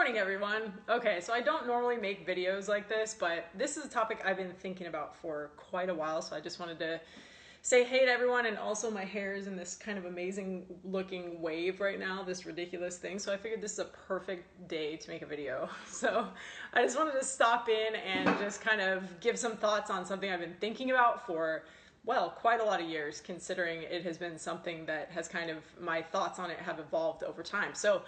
morning, everyone. Okay, so I don't normally make videos like this, but this is a topic I've been thinking about for quite a while, so I just wanted to say hey to everyone. And also my hair is in this kind of amazing looking wave right now, this ridiculous thing, so I figured this is a perfect day to make a video. So I just wanted to stop in and just kind of give some thoughts on something I've been thinking about for, well, quite a lot of years, considering it has been something that has kind of, my thoughts on it have evolved over time. So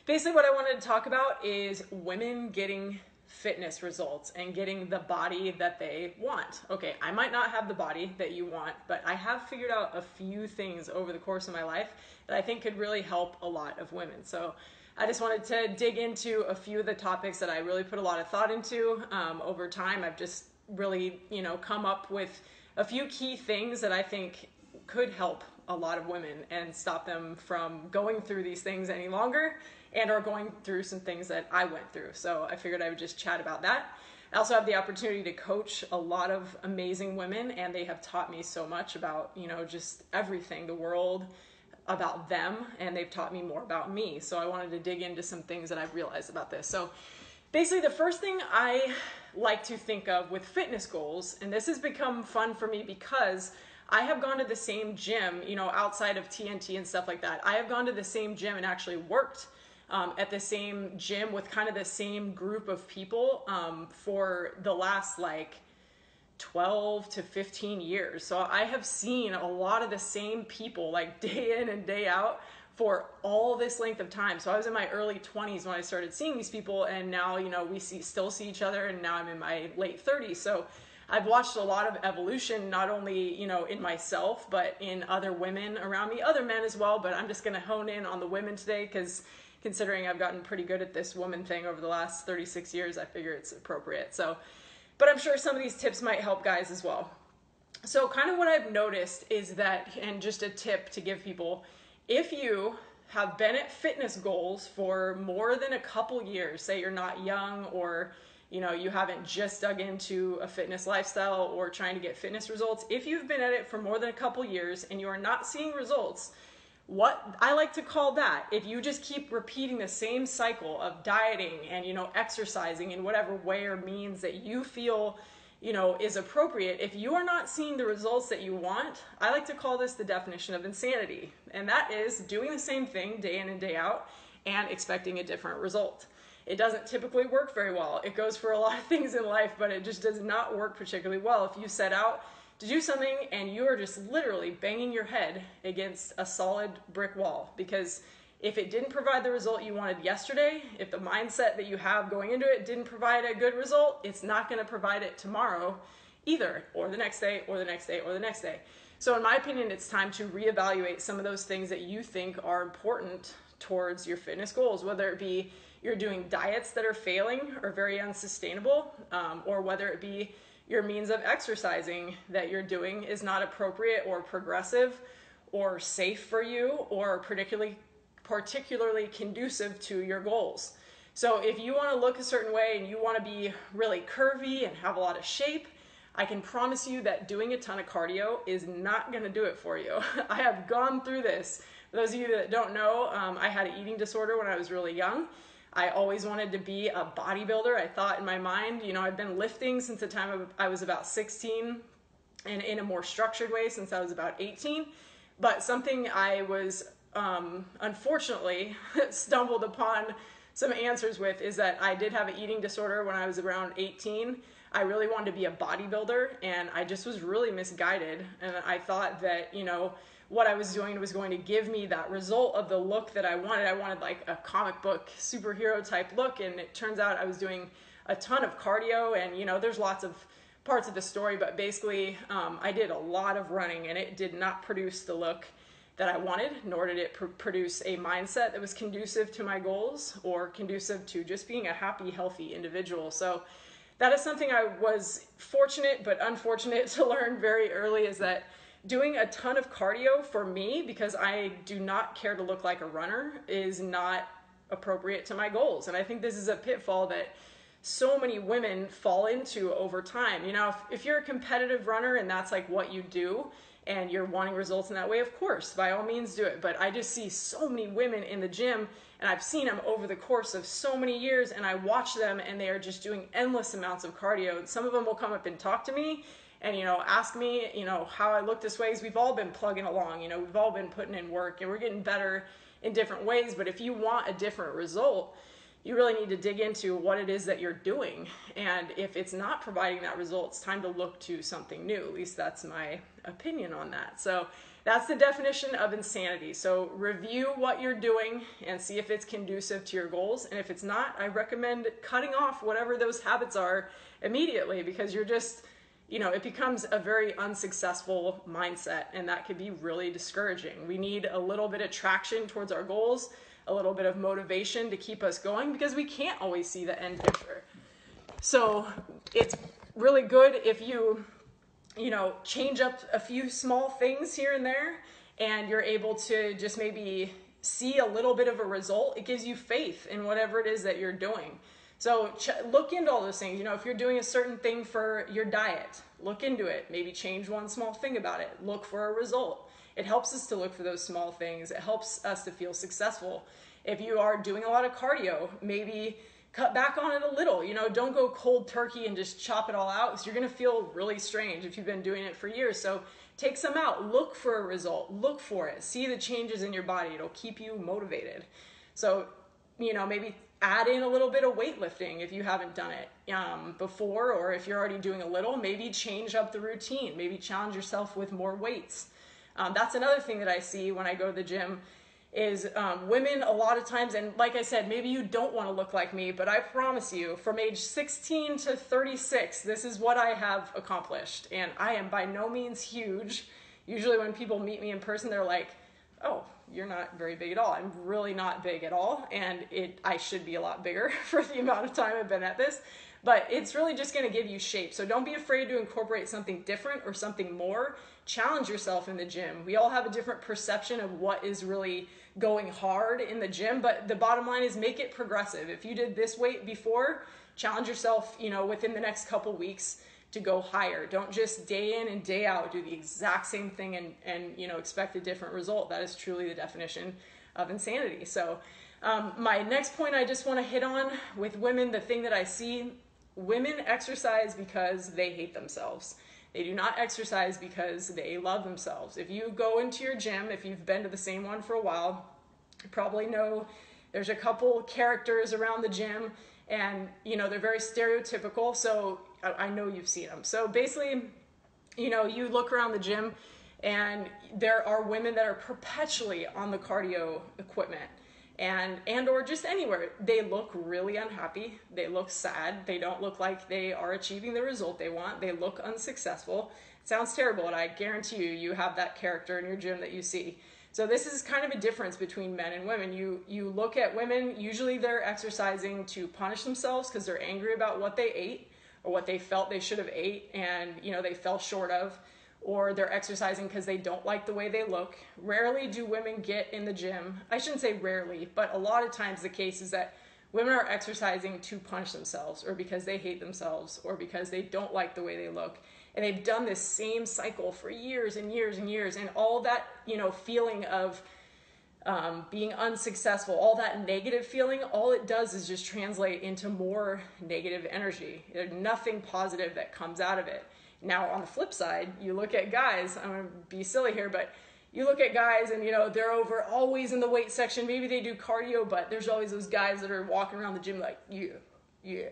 basically what I wanted to talk about is women getting fitness results and getting the body that they want. Okay, I might not have the body that you want, but I have figured out a few things over the course of my life that I think could really help a lot of women. So I just wanted to dig into a few of the topics that I really put a lot of thought into over time. I've just really, come up with a few key things that I think could help a lot of women and stop them from going through these things any longer and are going through some things that I went through. So I figured I would just chat about that. I also have the opportunity to coach a lot of amazing women, and they have taught me so much about, just everything, the world, about them, and they've taught me more about me. So I wanted to dig into some things that I've realized about this. So basically the first thing I like to think of with fitness goals, and this has become fun for me because I have gone to the same gym, outside of TNT and stuff like that. I have gone to the same gym and actually worked at the same gym with kind of the same group of people for the last 12 to 15 years. So I have seen a lot of the same people day in and day out for all this length of time. So I was in my early 20s when I started seeing these people, and now, we still see each other, and now I'm in my late 30s. So I've watched a lot of evolution, not only, in myself, but in other women around me, other men as well. But I'm just gonna hone in on the women today because considering I've gotten pretty good at this woman thing over the last 36 years, I figure it's appropriate. So, but I'm sure some of these tips might help guys as well. So kind of what I've noticed is that, and just a tip to give people, if you have been at fitness goals for more than a couple years, say you're not young, or you haven't just dug into a fitness lifestyle or trying to get fitness results, if you've been at it for more than a couple years and you are not seeing results, what I like to call that, if you just keep repeating the same cycle of dieting and, exercising in whatever way or means that you feel, is appropriate, if you are not seeing the results that you want, I like to call this the definition of insanity. And that is doing the same thing day in and day out and expecting a different result. It doesn't typically work very well. It goes for a lot of things in life, but it just does not work particularly well if you set out to do something and you are just literally banging your head against a solid brick wall. Because if it didn't provide the result you wanted yesterday, if the mindset that you have going into it didn't provide a good result, it's not going to provide it tomorrow either, or the next day, or the next day, or the next day. So in my opinion, it's time to reevaluate some of those things that you think are important towards your fitness goals, whether it be you're doing diets that are failing or very unsustainable, or whether it be your means of exercising that you're doing is not appropriate or progressive or safe for you or particularly conducive to your goals. So if you want to look a certain way and you want to be really curvy and have a lot of shape, I can promise you that doing a ton of cardio is not going to do it for you. I have gone through this. For those of you that don't know, I had an eating disorder when I was really young. I always wanted to be a bodybuilder. I thought in my mind, I've been lifting since the time I was about 16 and in a more structured way since I was about 18. But something I was unfortunately stumbled upon some answers with is that I did have an eating disorder when I was around 18. I really wanted to be a bodybuilder, and I just was really misguided. And I thought that, what I was doing was going to give me that result of the look that I wanted. I wanted like a comic book superhero type look, and it turns out I was doing a ton of cardio, and there's lots of parts of the story, but basically I did a lot of running, and it did not produce the look that I wanted, nor did it produce a mindset that was conducive to my goals or conducive to just being a happy, healthy individual. So that is something I was fortunate but unfortunate to learn very early, is that doing a ton of cardio for me, because I do not care to look like a runner, is not appropriate to my goals. And I think this is a pitfall that so many women fall into over time. If you're a competitive runner and that's like what you do, and you're wanting results in that way, of course, by all means do it. But I just see so many women in the gym, and I've seen them over the course of so many years, and I watch them and they are just doing endless amounts of cardio. Some of them will come up and talk to me and, ask me, how I look this way, because we've all been plugging along, we've all been putting in work and we're getting better in different ways. But if you want a different result, you really need to dig into what it is that you're doing. And if it's not providing that result, it's time to look to something new. At least that's my opinion on that. So that's the definition of insanity. So review what you're doing and see if it's conducive to your goals. And if it's not, I recommend cutting off whatever those habits are immediately, because you're just, it becomes a very unsuccessful mindset, and that could be really discouraging. We need a little bit of traction towards our goals, a little bit of motivation to keep us going, because we can't always see the end picture. So it's really good if you, change up a few small things here and there, and you're able to just maybe see a little bit of a result. It gives you faith in whatever it is that you're doing. So look into all those things. If you're doing a certain thing for your diet, look into it. Maybe change one small thing about it. Look for a result. It helps us to look for those small things. It helps us to feel successful. If you are doing a lot of cardio, maybe cut back on it a little. Don't go cold turkey and just chop it all out, because you're going to feel really strange if you've been doing it for years. So take some out. Look for a result. Look for it. See the changes in your body. It'll keep you motivated. So, maybe add in a little bit of weightlifting if you haven't done it before, or if you're already doing a little, maybe change up the routine. Maybe challenge yourself with more weights. That's another thing that I see when I go to the gym is women a lot of times, and like I said, maybe you don't want to look like me, but I promise you, from age 16 to 36, this is what I have accomplished. And I am by no means huge. Usually when people meet me in person, they're like, oh, you're not very big at all. I'm really not big at all, and I should be a lot bigger for the amount of time I've been at this. But it's really just going to give you shape. So don't be afraid to incorporate something different or something more. Challenge yourself in the gym. We all have a different perception of what is really going hard in the gym, but the bottom line is make it progressive. If you did this weight before, challenge yourself, within the next couple weeks to go higher. Don't just day in and day out do the exact same thing and expect a different result. That is truly the definition of insanity. So my next point I just want to hit on with women, the thing that I see, women exercise because they hate themselves. They do not exercise because they love themselves. If you go into your gym, if you've been to the same one for a while, you probably know there's a couple characters around the gym, and they're very stereotypical, so I know you've seen them. So basically, you look around the gym and there are women that are perpetually on the cardio equipment and or just anywhere. They look really unhappy. They look sad. They don't look like they are achieving the result they want. They look unsuccessful. It sounds terrible, and I guarantee you have that character in your gym that you see. So this is kind of a difference between men and women. You look at women, usually they're exercising to punish themselves because they're angry about what they ate or what they felt they should have ate and they fell short of, or they're exercising because they don't like the way they look. Rarely do women get in the gym. I shouldn't say rarely, but a lot of times the case is that women are exercising to punish themselves, or because they hate themselves, or because they don't like the way they look. And they've done this same cycle for years and years and years, and all that, feeling of being unsuccessful, all that negative feeling, all it does is just translate into more negative energy. There's nothing positive that comes out of it. Now, on the flip side, you look at guys, I'm going to be silly here, but you look at guys and, they're always in the weight section. Maybe they do cardio, but there's always those guys that are walking around the gym like, yeah.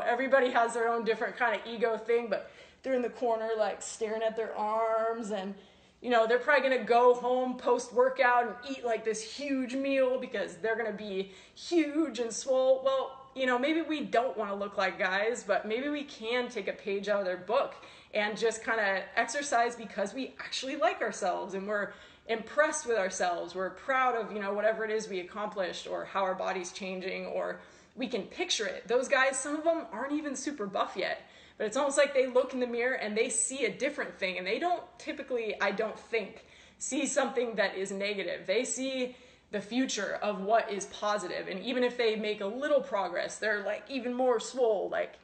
Everybody has their own different kind of ego thing, but they're in the corner like staring at their arms, and they're probably going to go home post-workout and eat like this huge meal because they're going to be huge and swole. Well, maybe we don't want to look like guys, but maybe we can take a page out of their book and just kind of exercise because we actually like ourselves and we're impressed with ourselves. We're proud of, whatever it is we accomplished or how our body's changing, or we can picture it. Those guys, some of them aren't even super buff yet, but it's almost like they look in the mirror and they see a different thing, and they don't typically, I don't think, see something that is negative. They see the future of what is positive, and even if they make a little progress, they're like even more swole, like,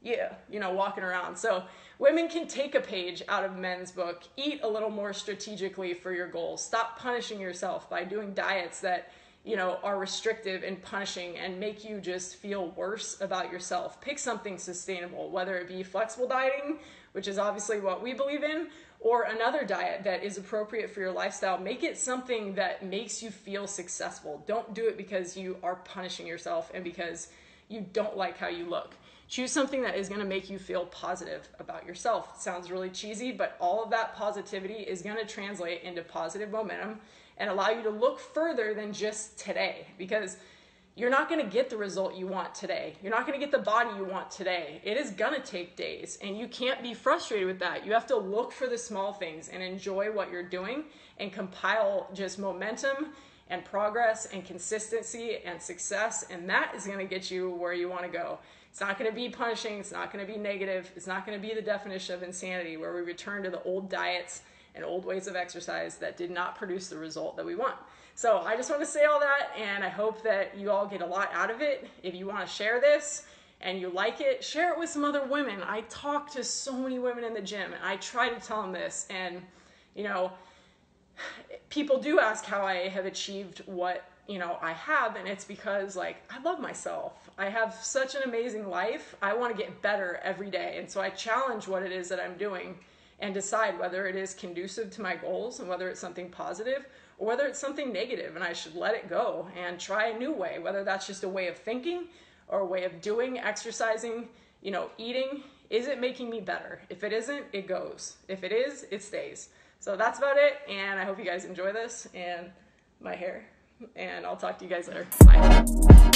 yeah, you know, walking around. So women can take a page out of men's book, eat a little more strategically for your goals. Stop punishing yourself by doing diets that, you know, are restrictive and punishing and make you just feel worse about yourself. Pick something sustainable, whether it be flexible dieting, which is obviously what we believe in, or another diet that is appropriate for your lifestyle. Make it something that makes you feel successful. Don't do it because you are punishing yourself and because you don't like how you look. Choose something that is going to make you feel positive about yourself. It sounds really cheesy, but all of that positivity is going to translate into positive momentum and allow you to look further than just today, because you're not going to get the result you want today. You're not going to get the body you want today. It is going to take days, and you can't be frustrated with that. You have to look for the small things and enjoy what you're doing and compile just momentum and progress and consistency and success, and that is going to get you where you want to go. It's not going to be punishing. It's not going to be negative. It's not going to be the definition of insanity where we return to the old diets and old ways of exercise that did not produce the result that we want. So I just want to say all that, and I hope that you all get a lot out of it. If you want to share this and you like it, share it with some other women. I talk to so many women in the gym, and I try to tell them this, and you know, people do ask how I have achieved what, you know, I have, and it's because, like, I love myself. I have such an amazing life. I want to get better every day, and so I challenge what it is that I'm doing and decide whether it is conducive to my goals and whether it's something positive or whether it's something negative, and I should let it go and try a new way, whether that's just a way of thinking or a way of doing, exercising, you know, eating. Is it making me better? If it isn't, it goes. If it is, it stays. So that's about it, and I hope you guys enjoy this and my hair, and I'll talk to you guys later. Bye.